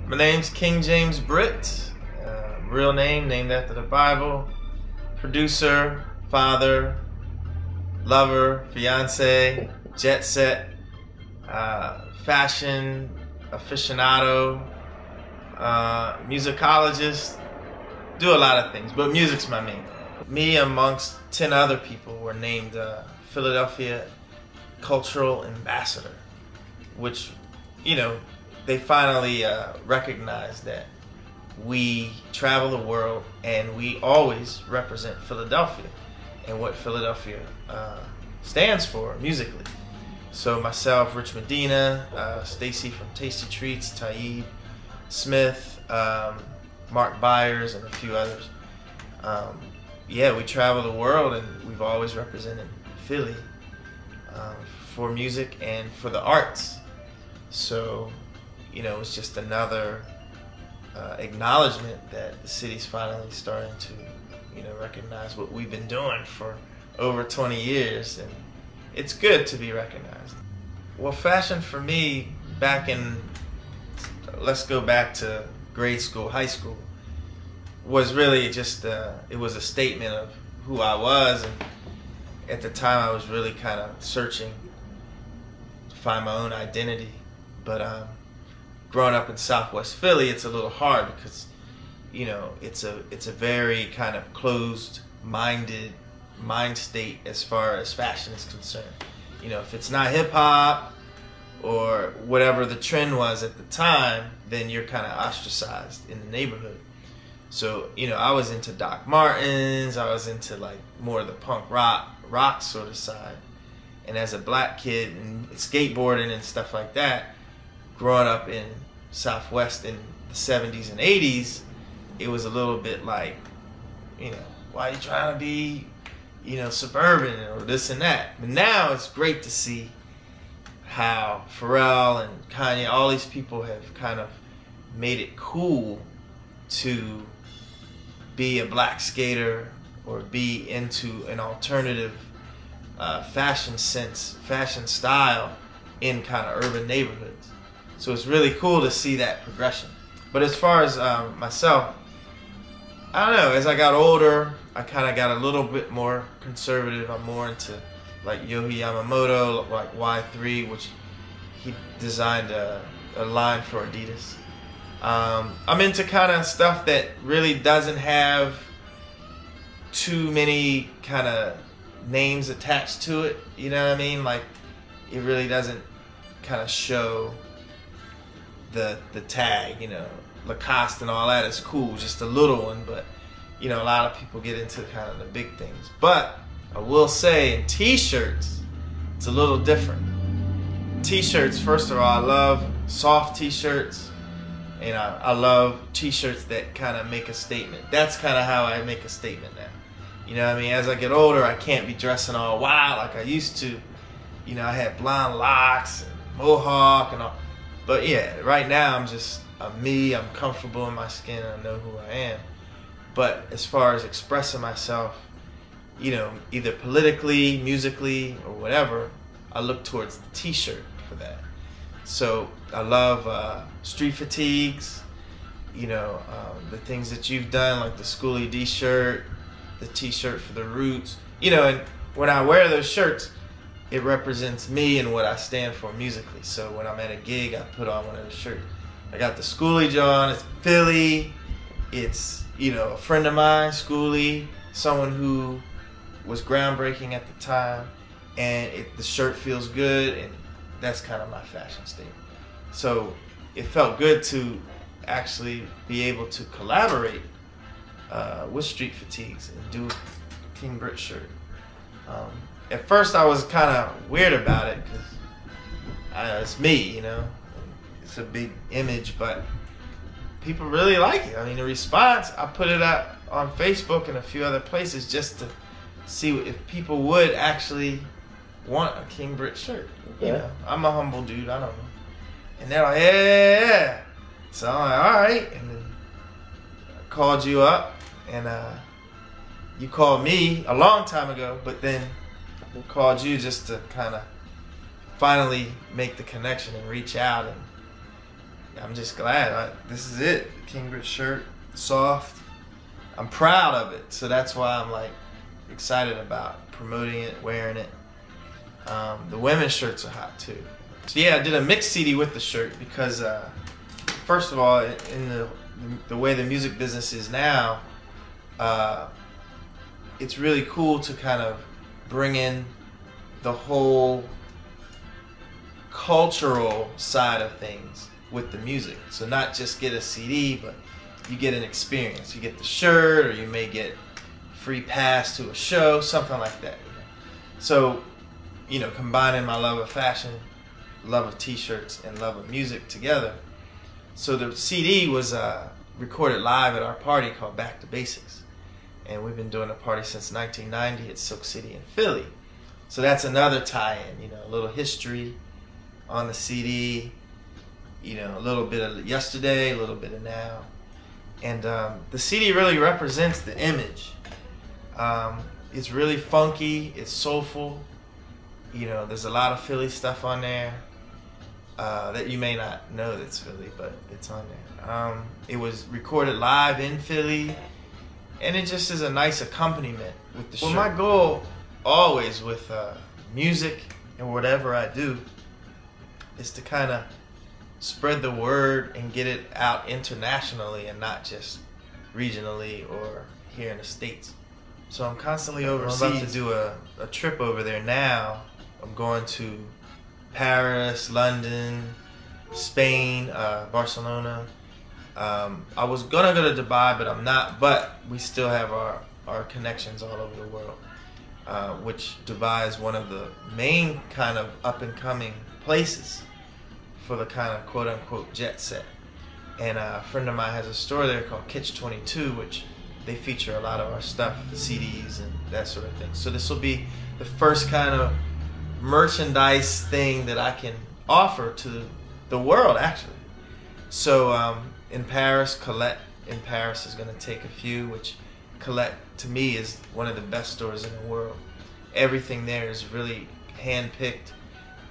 My name's King James Britt, real name named after the Bible, producer, father, lover, fiance, jet set, fashion aficionado, musicologist, do a lot of things, but music's my main. Me amongst 10 other people were named Philadelphia Cultural Ambassador, which, you know, they finally recognized that we travel the world and we always represent Philadelphia and what Philadelphia stands for musically. So myself, Rich Medina, Stacy from Tasty Treats, Taib Smith, Mark Byers, and a few others. Yeah, we travel the world and we've always represented Philly for music and for the arts. So, you know, it's just another acknowledgement that the city's finally starting to, you know, recognize what we've been doing for over 20 years, and it's good to be recognized. Well, fashion for me, back in, let's go back to grade school, high school, was really just, it was a statement of who I was, and at the time I was really kind of searching to find my own identity. But growing up in Southwest Philly, it's a little hard because, you know, it's a very kind of closed-minded mind state as far as fashion is concerned. You know, if it's not hip-hop or whatever the trend was at the time, then you're kind of ostracized in the neighborhood. So, you know, I was into Doc Martens, I was into like more of the punk rock sort of side. And as a black kid and skateboarding and stuff like that, growing up in Southwest in the 70s and 80s, it was a little bit like, you know, why are you trying to be, you know, suburban or this and that? But now it's great to see how Pharrell and Kanye, all these people have kind of made it cool to be a black skater or be into an alternative fashion sense, fashion style in kind of urban neighborhoods. So it's really cool to see that progression. But as far as myself, I don't know, as I got older, I kind of got a little bit more conservative. I'm more into like Yohei Yamamoto, like Y3, which he designed a line for Adidas. I'm into kind of stuff that really doesn't have too many kind of names attached to it, you know what I mean? Like, it really doesn't kind of show the tag, you know. Lacoste and all that is cool, just a little one, but you know, a lot of people get into kind of the big things. But I will say in t-shirts, it's a little different. T-shirts, first of all, I love soft t-shirts, and I love t-shirts that kind of make a statement. That's kind of how I make a statement now. You know what I mean? As I get older, I can't be dressing all wild like I used to. You know, I had blonde locks and mohawk and all. But yeah, right now I'm me, I'm comfortable in my skin, I know who I am. But as far as expressing myself, you know, either politically, musically, or whatever, I look towards the t-shirt for that. So I love street fatigues, you know, the things that you've done, like the Schoolie D shirt, the t-shirt for the Roots. You know, and when I wear those shirts, it represents me and what I stand for musically. So when I'm at a gig, I put on one of those shirts. I got the Schoolie on, it's Philly, it's, you know, a friend of mine, Schoolie, someone who was groundbreaking at the time, and the shirt feels good, and that's kind of my fashion statement. So it felt good to actually be able to collaborate with Street Fatigues and do a King Britt shirt. At first I was kind of weird about it because it's me, you know. It's a big image, but people really like it. I mean, the response, I put it up on Facebook and a few other places just to see if people would actually want a King Britt shirt. You know, I'm a humble dude, I don't know. And they're like, yeah. So I'm like, all right. And then I called you up, and you called me a long time ago, but then called you just to kind of finally make the connection and reach out and I'm just glad. This is it. King Britt shirt, soft. I'm proud of it, so that's why I'm like excited about promoting it, wearing it. The women's shirts are hot too. So yeah, I did a mix CD with the shirt because first of all, in the way the music business is now, it's really cool to kind of bring in the whole cultural side of things with the music. So not just get a CD, but you get an experience. You get the shirt, or you may get free pass to a show, something like that. So, you know, combining my love of fashion, love of t-shirts, and love of music together. So the CD was recorded live at our party called Back to Basics. And we've been doing a party since 1990 at Silk City in Philly. So that's another tie-in, you know, a little history on the CD, you know, a little bit of yesterday, a little bit of now. And the CD really represents the image. It's really funky, it's soulful. You know, there's a lot of Philly stuff on there that you may not know that's Philly, but it's on there. It was recorded live in Philly, and it just is a nice accompaniment with the show. Well, my goal always with music and whatever I do is to kind of spread the word and get it out internationally and not just regionally or here in the States. So I'm constantly overseas. I'm about to do a trip over there now. I'm going to Paris, London, Spain, Barcelona. I was gonna go to Dubai, but I'm not. But we still have our connections all over the world, which Dubai is one of the main kind of up-and-coming places for the kind of quote-unquote jet set. And a friend of mine has a store there called Kitsch 22, which they feature a lot of our stuff, CDs and that sort of thing. So this will be the first kind of merchandise thing that I can offer to the world, actually. So in Paris, Colette in Paris is going to take a few, which Colette to me is one of the best stores in the world. Everything there is really hand-picked,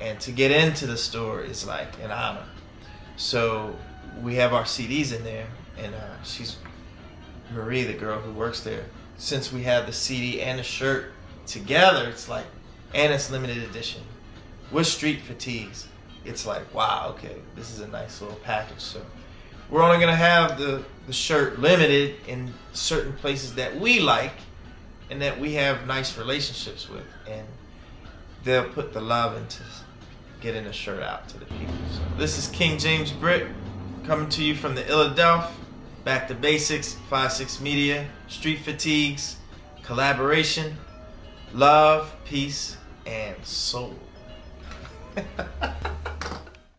and to get into the store is like an honor. So we have our CDs in there, and she's Marie, the girl who works there. Since we have the CD and the shirt together, it's like, and it's limited edition with street fatigues. It's like, wow, okay, this is a nice little package. So we're only gonna have the shirt limited in certain places that we like and that we have nice relationships with, and they'll put the love into getting the shirt out to the people. So this is King James Britt coming to you from the Philadelphia, Back to Basics, 5-6 Media, Street Fatigues, collaboration, love, peace, and soul.